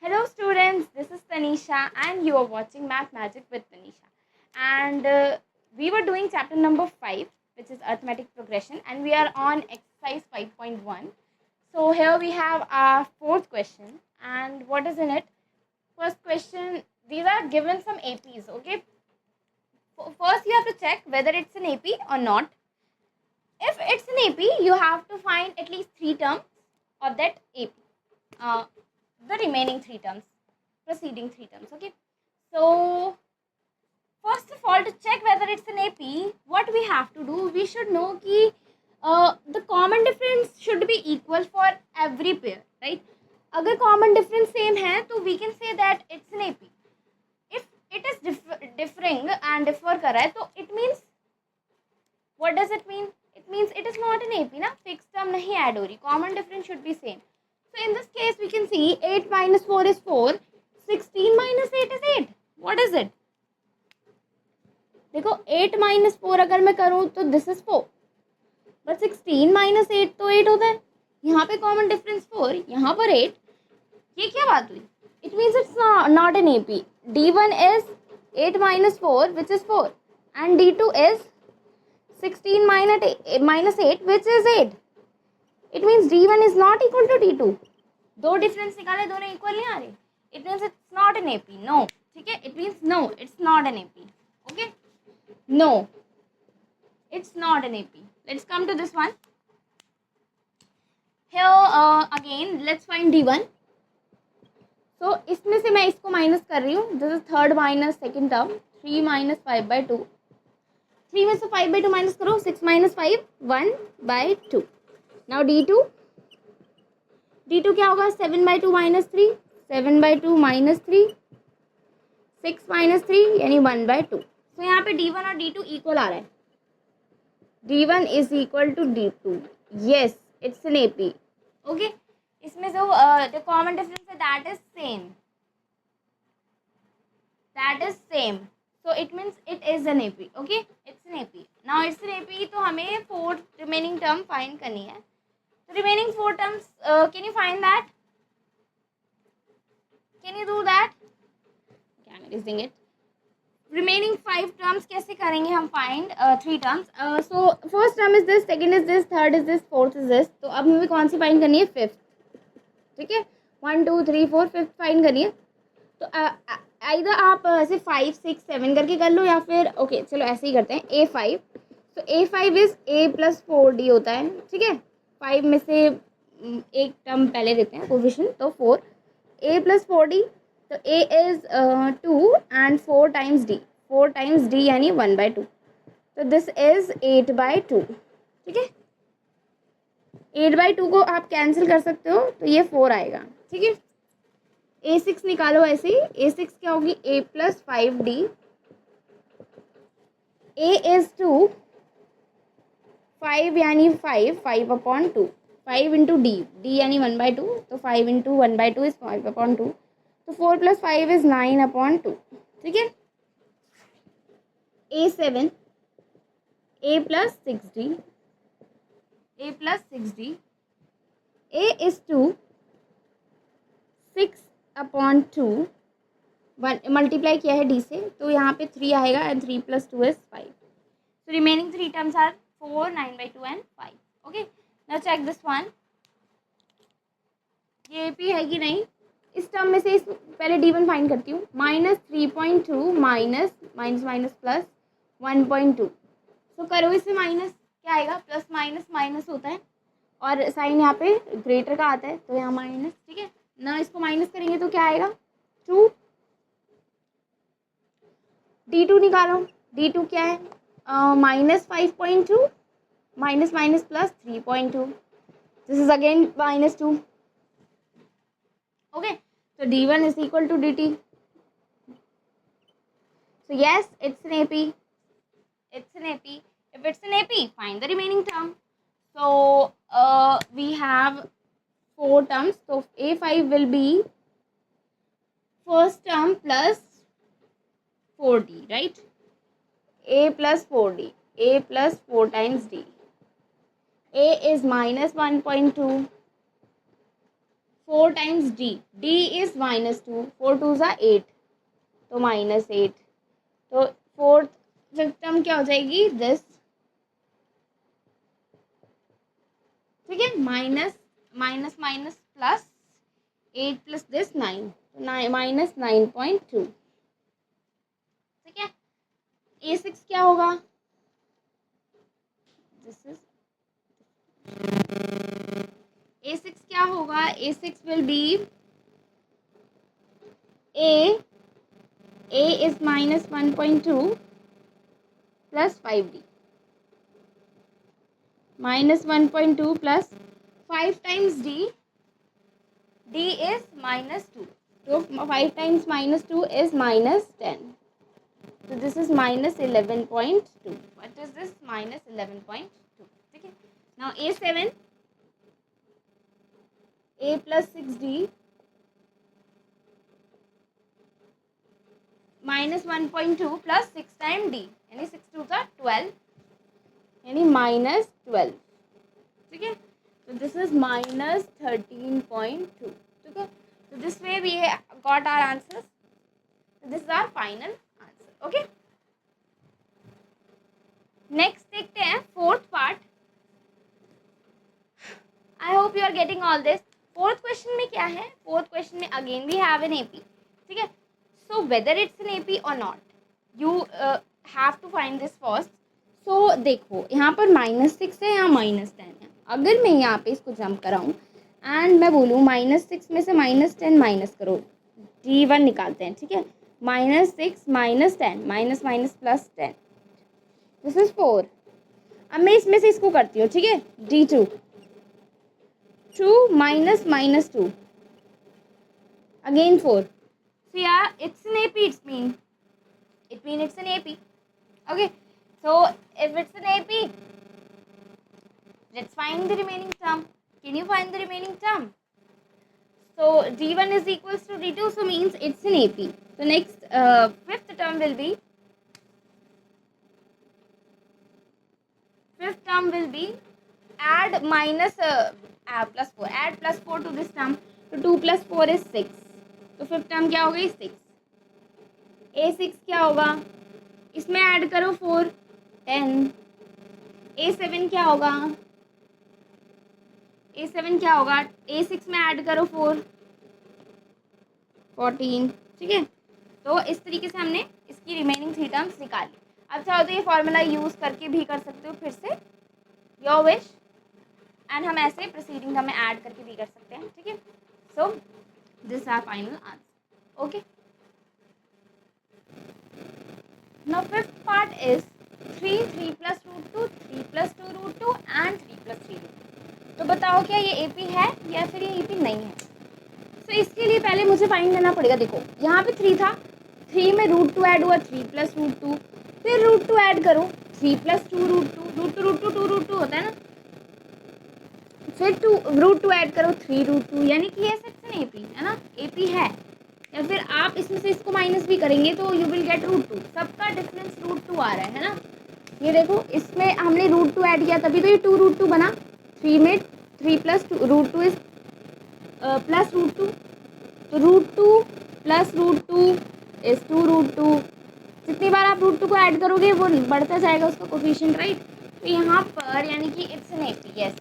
Hello students, this is Tanisha and you are watching Math Magic with Tanisha. And we were doing chapter number 5, which is arithmetic progression, and we are on exercise 5.1. So here we have our fourth question, and what is in it? First question, these are given some APs, okay? First you have to check whether it's an AP or not. If it's an AP, you have to find at least 3 terms of that AP. The remaining 3 terms, preceding 3 terms, okay? So first of all, to check whether it's an AP, what we have to do, we should know कि the common difference should be equal for every pair, right? अगर common difference same है तो we can say that it's an AP. If it is differing and differ कर रहा है तो it means, what does it mean? It means it is not an AP ना, fixed term नहीं add हो रही, common difference should be same. So in this case we can see 8 minus 4 is 4, 16 minus 8 is 8. What is it? देखो 8 minus 4 अगर मैं करूँ तो this is 4, but 16 minus 8 तो 8 होता है. यहाँ पे common difference 4, यहाँ पर 8. ये क्या बात हुई? It means it's not an AP. D1 is 8 minus 4, which is 4, and D2 is 16 minus 8, which is 8. It means D1 is not equal to D2. दो डिफरेंस निकाले, दोनों इक्वल नहीं आ रहे. It means it's not an AP. No. ठीक है? It means no, it's not an AP. Okay? No, it's not an AP. Let's come to this one. Here again, let's find D1. So इसमें से मैं इसको minus कर रही हूँ. This is third minus second term. 3 minus 5/2. 3 में से 5/2 minus करो. 6 minus 5, 1/2. Now D2. D2 क्या होगा? 7/2 minus 3. 7/2 minus 3. 6 minus 3 यानी 1/2. तो यहाँ पे D1 और D2 इक्वल आ रहा है. D1 is equal to D2. Yes, it's an AP. Okay? इसमें जो the common difference है that is same. That is same. So it means it is an AP. Okay? It's an AP. Now it's an AP तो हमें 4 remaining term find करनी है. The remaining 4 terms, can you find that? Can you do that? Camera is doing it. Remaining 5 terms कैसे करेंगे हम find 3 terms. So first term is this, second is this, third is this, fourth is this. तो अब हमें कौन सी find करनी है? fifth. ठीक है? 1 2 3 4 5th find करनी है. तो either आप ऐसे 5 6 7 करके कर लो या फिर ओके चलो ऐसे ही करते हैं. A5. तो A5 is A plus 4D होता है. ठीक है? 5 में से एक टर्म पहले देते हैं कोफिशिएंट, तो 4. A plus 4D. तो A is 2 and 4 times D. 4 times D यानी 1/2. तो दिस इज 8/2. ठीक है? 8/2 को आप कैंसिल कर सकते हो तो ये 4 आएगा. ठीक है? A6 निकालो ऐसे ही. A6 क्या होगी? A plus 5D. A is 2. 5 यानी 5/2. 5 into D. D यानी 1/2. तो 5 into 1/2 is 5/2. तो 4 plus 5 is 9/2. ठीक है? A7. A plus 6D. A plus 6D. A is 2. 6/2. 1 multiply किया है D से तो यहाँ पे 3 आएगा and 3 plus 2 is 5. So remaining 3 terms are 4, 9/2 and 5. Okay. Now check this one. ये AP है कि नहीं? इस टर्म में से पहले D1 फाइंड करती हूँ. -3.2 माइनस माइनस माइनस प्लस 1.2. तो करो इसमें माइनस, क्या आएगा? प्लस माइनस माइनस होता है और साइन यहाँ पे ग्रेटर का आता है तो यहाँ माइनस. ठीक है ना? इसको माइनस करेंगे तो क्या आएगा? 2. D2 निकालो. D2 क्या है? -5.2 minus minus plus 3.2. This is again -2. Okay, so D1 is equal to DT. So yes, it's an AP. It's an AP. If it's an AP, find the remaining term. So we have 4 terms. So A5 will be first term plus 4D, right? A plus 4D. A plus 4 times D. A is -1.2. 4 times d. d is -2. 4 2s are 8, तो -8. तो fifth term क्या हो जाएगी, this. ठीक है, minus minus minus plus 8 plus this 9, तो -9.2. ठीक है. A6 क्या होगा, दिस इज A6 क्या होगा, A6 will be A is -1.2 plus 5d. -1.2 plus 5 times d. d is -2. So 5 times -2 is -10. So this is -11.2. What is this? -11.2. Okay. Now A7, A plus 6d -1.2 plus 6 times d, यानी 6 2 का 12, यानी -12. ठीक है. So this is -13.2. ठीक है. So this way we got our answers. So this is our final answer. Okay. Next देखते हैं fourth part. I hope you are getting all this. Fourth question में क्या है, fourth question में again we have an AP. ठीक है. So whether it's an AP or not, you have to find this first. So देखो यहाँ पर -6 है, यहाँ -10 है. अगर मैं यहाँ पे इसको जंप कराऊँ एंड मैं बोलूँ -6 में से -10 माइनस करो, D1 निकालते हैं. ठीक है. -6 -10 minus minus plus 10, this is 4. अब मैं इसमें से इसको करती हूँ. ठीक है. D2 2 minus -2 again 4. So yeah, it's an AP. It means it's an AP. Okay. So if it's an AP, let's find the remaining term. Can you find the remaining term? So D1 is equals to D2, so means it's an AP. So next fifth term will be add minus plus 4. Add plus 4 to this term. So 2 plus 4 is 6. तो fifth term क्या हो गई, 6. A6 क्या होगा, इसमें add करो 4, 10. A7 क्या होगा, A7 क्या होगा, A6 में ऐड करो 4, 14. ठीक है. तो इस तरीके से हमने इसकी रिमेनिंग 3 टर्म्स निकाली. अब चाहो तो ये फॉर्मूला यूज़ करके भी कर सकते हो, फिर से योर विश. एंड हम ऐसे प्रोसीडिंग टर्म में ऐड करके भी कर सकते हैं. ठीक है. So this are final answer. Okay. Now fifth part is 3 plus √2, 3 plus 2 √2 and 3 plus 3 √2. तो बताओ क्या ये AP है या फिर ये AP नहीं है. तो इसके लिए पहले मुझे फाइंड करना पड़ेगा. देखो यहाँ पे 3 था, 3 में √2 ऐड हुआ, 3 plus √2, फिर √2 ऐड करो, 3 plus 2 √2, √2 2 √2 होता है ना, फिर √2 ऐड करो, 3 √2, यानी कि ये सेक्शन AP है ना, AP है. या फिर आप इसमें से इसको माइनस भी करेंगे तो यू विल गेट √2. सबका डिफरेंस √2 आ रहा है ना. ये देखो इसमें हमने √2 ऐड किया तभी तो ये 2 √2 बना. 3 में 3 plus √2 इज प्लस √2, तो √2 प्लस √2 इज 2 √2. जितनी बार आप √2 को ऐड करोगे वो बढ़ता जाएगा उसका कोफिशिएंट, राइट. तो यहाँ पर यानी कि इट्स एन AP. यस.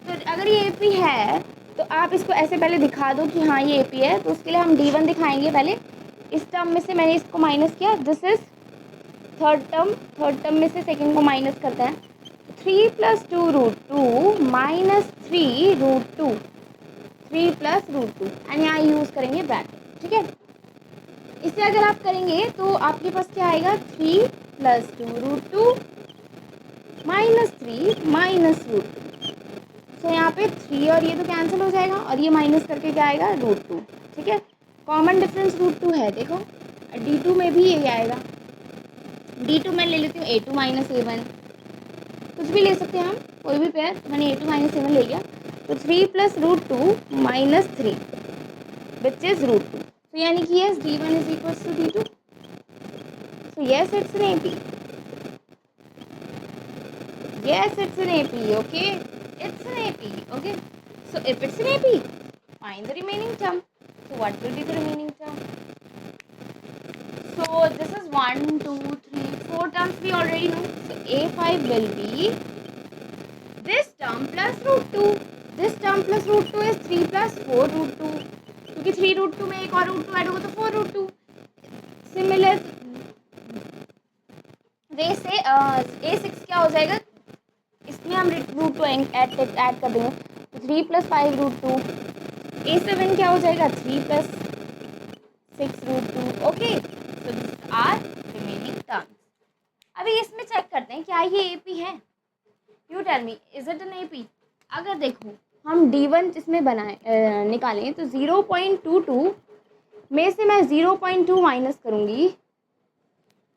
तो अगर ये AP है तो आप इसको ऐसे पहले दिखा दो कि हाँ ये AP है. तो उसके लिए हम D1 दिखाएंगे पहले. इस टर्म में से मैंने इसको माइनस किया, दिस इज थर्ड टर्म में से सेकंड को माइनस करते हैं. 3 plus 2 √2 minus 3 √2, 3 plus √2 एंड यहाँ यूज़ करेंगे ब्रैकेट. ठीक है. इसे अगर आप करेंगे तो आपके पास क्या आएगा, 3 plus 2 √2 minus 3 minus √2. तो यहाँ पे 3 और ये तो कैंसिल हो जाएगा और ये माइनस करके क्या आएगा, √2. ठीक है. कॉमन डिफरेंस √2 है. देखो D2 में भी यही आएगा. D2 में ले लेती हूँ A2 minus A1, कुछ भी ले सकते हैं हम, कोई भी पेयर. मैंने A2 minus A1 ले लिया. तो 3 plus √2 minus 3 which is √2. तो यानी कि yes, D1 is equals to D2. So yes, it's an AP. Yes, it's an AP. Okay, it's an AP. Okay. So if it's an AP, find the remaining term. So what will be the remaining term? So this is 1, 2, 3, 4 terms we already know. So A5 will be this term plus root 2. This term plus root 2 is 3 plus 4 root 2. क्योंकि 3 root 2 में एक और root 2 add होगा तो 4 root 2. Similar way से A6 क्या हो जाएगा, इसमें हम रूट 2 ऐड कर देंगे तो 3 + 5 रूट 2. A7 क्या हो जाएगा, 3 + 6 root 2. Okay, so this are remaining terms. अभी इसमें चेक करते हैं क्या ये AP है. You tell me, is it an AP? अगर देखो हम D1 इसमें बनाए निकालें तो 0.22 में से मैं 0.2 माइनस करूँगी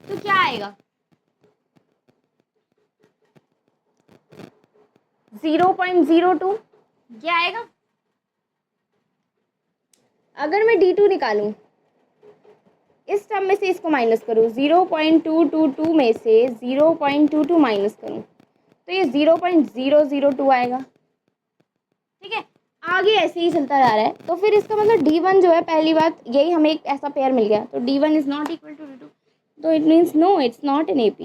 तो क्या आएगा, 0.02. क्या आएगा? अगर मैं D2 निकालूं, इस टर्म में से इसको माइनस करूं, 0.222 में से 0.22 माइनस करूं तो ये 0.002 आएगा. ठीक है, आगे ऐसे ही चलता जा रहा है. तो फिर इसका मतलब D1 जो है, पहली बात यही हमें एक ऐसा पेयर मिल गया तो D1 is not equal to D2. तो it means no, it's not an AP.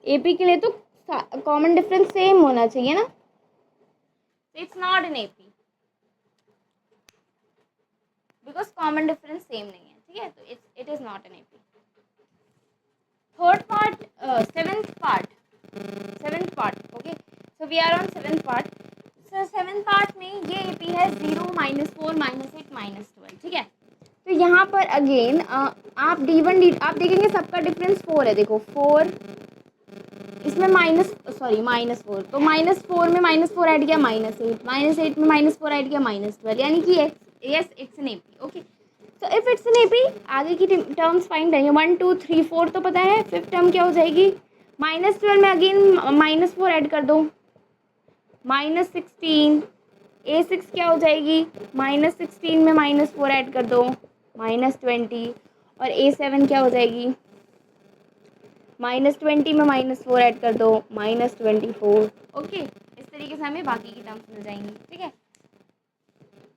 AP के लिए तो कॉमन डिफरेंस सेम होना चाहिए ना. It's not an AP because common difference same नहीं है. ठीक है, तो it is not an AP. Third part, seventh part. Okay, so we are on seventh part. So seventh part में ये AP है 0, -4, -8, -12. ठीक है, तो यहाँ पर अगेन आप D1 आप देखेंगे सबका डिफरेंस 4 है. देखो 4 इसमें -4, तो -4 में -4 ऐड किया -8, -8 में -4 ऐड किया -12, यानी कि yes it's an AP. Okay, तो इफ इट्स एन AP, आगे की टर्म्स फाइंड करेंगे. 1, 2, 3, 4 तो पता है. फिफ्थ टर्म क्या हो जाएगी, -12 में अगेन -4 ऐड कर दो, -16. A6 क्या हो जाएगी, -16 में -4 ऐड कर दो, -20. और A7 क्या हो जाएगी, -20 में -4 ऐड कर दो, -24. ओके, इस तरीके से हमें बाकी की टर्म्स मिल जाएंगी. ठीक है,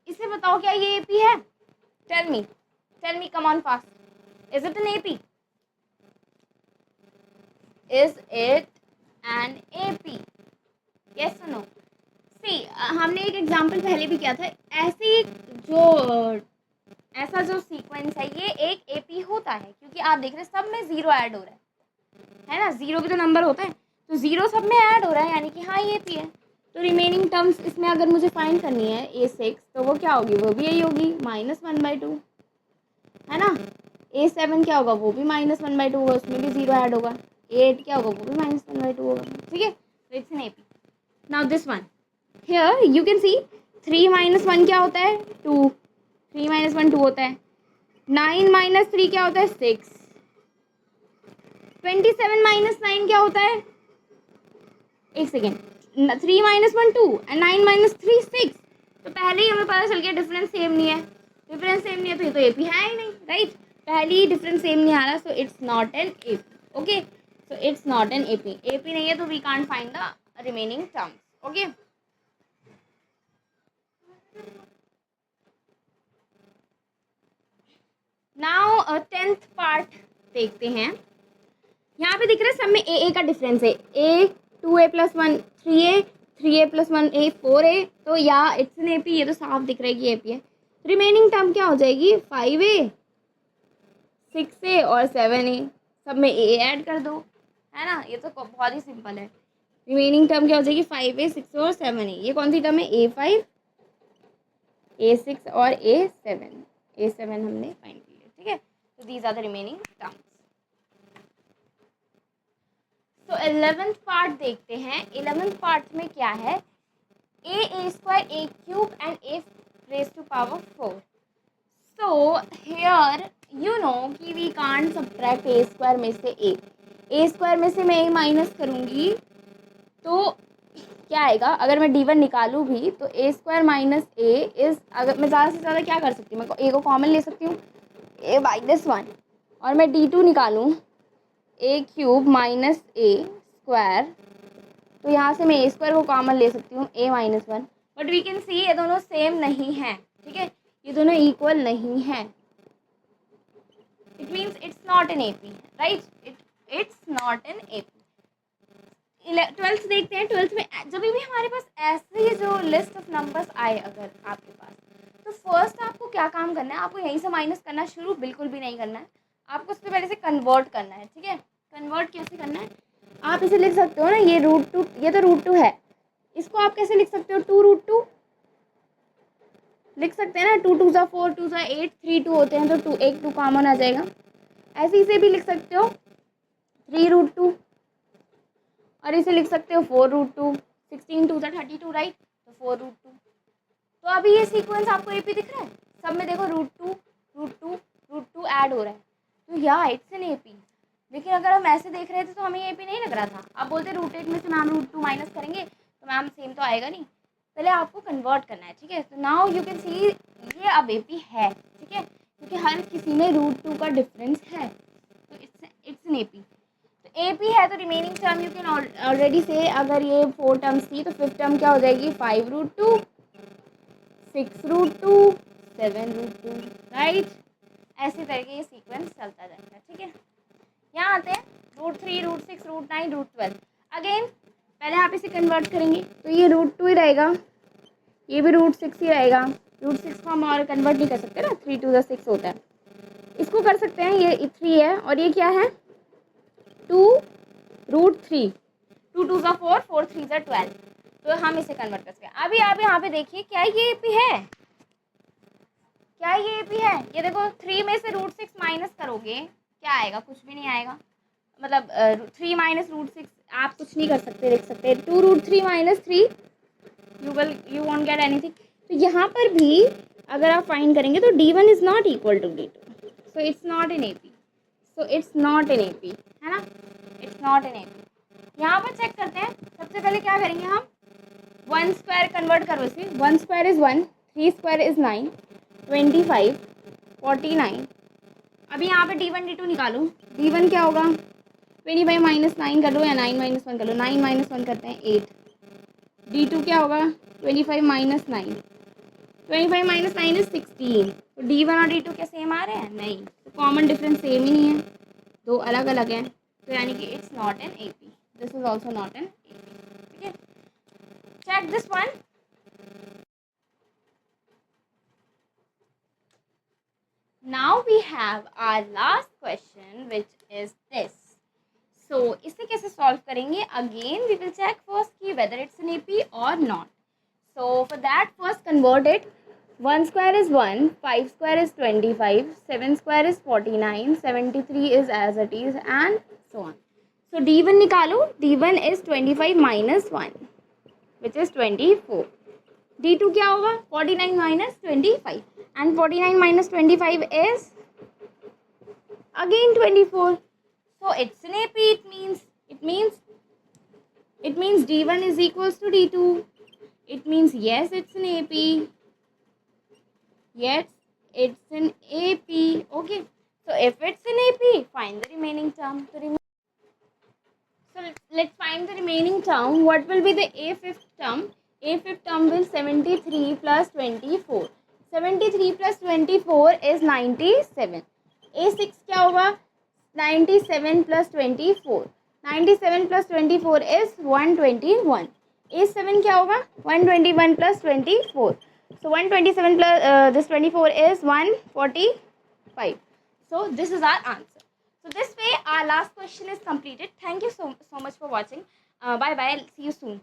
इसे बताओ क्या ये AP है. Tell me, come on fast. Is it an AP? Is it an AP? Yes और नो? सी, हमने एक एग्जाम्पल पहले भी किया था. ऐसा जो सीक्वेंस है ये एक AP होता है, क्योंकि आप देख रहे हैं सब में 0 ऐड हो रहा है ना. 0 भी तो नंबर होता है, तो 0 सब में ऐड हो रहा है, यानी कि हाँ ये AP है. तो रिमेनिंग टर्म्स इसमें अगर मुझे फाइंड करनी है A6, तो वो क्या होगी, वो भी यही होगी, -1/2 है ना. A7 क्या होगा, वो भी -1/2 होगा, उसमें भी 0 ऐड होगा. A8 क्या होगा, वो भी -1/2 होगा. ठीक है, तो it's an AP. Now this one here you can see 3 - 1 क्या होता है, 2. 3 - 1 2 होता है. 9 - 3 क्या होता है, 6. 27 - 9 क्या होता है, एक सेकेंड, 3 - 1 2 एंड 9 - 3 6. तो पहले ही हमें पता चल गया डिफरेंस सेम नहीं है. डिफरेंस सेम नहीं है तो ये तो AP है ही नहीं, राइट. पहले ही डिफरेंस सेम नहीं आ रहा, so it's not an AP. Okay, so it's not an AP. AP नहीं है तो we can't find the remaining terms. Okay, now 10th part देखते हैं. यहाँ पे दिख रहा है सब में A का डिफरेंस है. A 2A + 1 3A, 3A + 1A 4A. तो या इट्स एन AP, ये तो साफ दिख रहा है कि AP है. रिमेनिंग टर्म क्या हो जाएगी, 5A, 6A और 7A. सब में A ऐड कर दो, है ना. ये तो बहुत ही सिंपल है. रिमेनिंग टर्म क्या हो जाएगी, 5A, 6A और 7A. ये कौन सी टर्म है, A5, A6 और A7. A7 हमने फाइंड की है. ठीक है, तो these are the remaining terms. तो 11th पार्ट देखते हैं. 11th पार्ट में क्या है, A² A³ and A⁴. So here you know कि वी कांट सब्ट्रैक्ट A² में से A² में से मैं A माइनस करूँगी तो क्या आएगा. अगर मैं D1 निकालूँ भी तो A² - A इज़, अगर मैं ज़्यादा से ज़्यादा क्या कर सकती हूँ, मैं A को कॉमन ले सकती हूँ, A बाई दिस वन. और मैं D2 निकालूँ A³ - A², तो यहाँ से मैं A² को कॉमन ले सकती हूँ, A - 1. But we can see ये दोनों सेम नहीं है, ठीक है, ये दोनों इक्वल नहीं है. It means it's not an AP, right, it's not an AP. 12th देखते हैं. 12th में जब भी हमारे पास ऐसे जो लिस्ट ऑफ नंबर्स आए अगर आपके पास, तो फर्स्ट आपको क्या काम करना है, आपको यहीं से माइनस करना शुरू बिल्कुल भी नहीं करना है, आपको उससे पहले से कन्वर्ट करना है, ठीक है. कन्वर्ट कैसे करना है, आप इसे लिख सकते हो ना, ये √2, ये तो √2 है, इसको आप कैसे लिख सकते हो, 2√2 लिख सकते हैं ना. 2 2 4, 2 8, 3 2 होते हैं, तो 2 एक 2 कॉमन आ जाएगा. ऐसे इसे भी लिख सकते हो 3√2, और इसे लिख सकते हो 4√2. 16 2 32, राइट, तो 4√2. तो अभी ये सीक्वेंस आपको AP दिख रहा है, सब में देखो √2 ऐड हो रहा है, तो या इट्स एन AP. लेकिन अगर हम ऐसे देख रहे थे तो हमें AP नहीं लग रहा था. आप बोलते √8 में से मैम √2 माइनस करेंगे तो मैम सेम तो आएगा नहीं. पहले आपको कन्वर्ट करना है, ठीक है. तो नाउ यू कैन सी ये अब AP है, ठीक है, क्योंकि हर किसी में √2 का डिफरेंस है, तो इट्स एन AP. तो AP है तो remaining term you can already से, अगर ये 4 टर्म्स थी तो 5th टर्म क्या हो जाएगी, 5√2, 6√2, 7√2, राइट. ऐसे करके ये सीक्वेंस चलता जाएगा, ठीक है. यहाँ आते हैं √3, √6, √9, √12. अगेन पहले आप इसे कन्वर्ट करेंगे तो ये √2 ही रहेगा, ये भी √6 ही रहेगा. √6 को हम और कन्वर्ट नहीं कर सकते ना, 3 2 6 होता है. इसको कर सकते हैं, ये 3 है और ये क्या है 2√3. 2 2 4, 4 3 12, तो हम इसे कन्वर्ट कर सकते हैं. अभी आप यहाँ पे देखिए क्या ये AP है, क्या ये AP है. ये देखो 3 में से √6 माइनस करोगे क्या आएगा, कुछ भी नहीं आएगा. मतलब 3 माइनस √6 आप कुछ नहीं कर सकते, लिख सकते 2√3 minus 3, you want get anything. तो यहाँ पर भी अगर आप फाइंड करेंगे तो D1 is not equal to D2, so it's not in AP. So it's not in AP, है ना, इट्स नॉट इन AP. यहाँ पर चेक करते हैं. सबसे पहले क्या करेंगे हम, 1 स्क्वायर कन्वर्ट करो इसे. 1 स्क्वायर इज 1, 3 स्क्वायर इज 9, 25, 49. अभी यहाँ पे D1 D2 निकालो. D1 क्या होगा, 25 माइनस 9 कर लो या 9 माइनस 1 कर लो. 9 माइनस 1 करते हैं 8. D2 क्या होगा, 25 माइनस 9, 25 माइनस 9 इज 16. तो D1 और D2 क्या सेम आ रहे हैं, नहीं, तो कॉमन डिफरेंस सेम ही नहीं है, दो अलग अलग हैं. तो यानी कि it's not an AP. This is also not an AP, ठीक है. Check this one. Now we have our last question, which is this. So इसे कैसे solve करेंगे, again we will check first कि whether it's an AP or not. So for that first convert it. 1 square is 1, 5 square is 25, 7 square is 49, 73 is as it is, and so on. So D1 निकालो. D1 is 25 minus 1, which is 24. D2 क्या होगा, 49 minus 25, and 49 minus 25 is again 24. So it's an AP. It means D1 is equals to D2. It means yes, it's an AP. Yes, it's an AP. Okay. So if it's an AP, find the remaining term. So let's find the remaining term. What will be the A5th term? A5th term will 73 plus 24. 73 plus 24 is 97. A6 क्या होगा, 97 plus 24. 97 plus 24 is 121. A7 क्या होगा, 121 plus 24. So 127 plus this 24 is 145. So this is our answer. So this way our last question is completed. Thank you so much for watching. Bye bye. See you soon.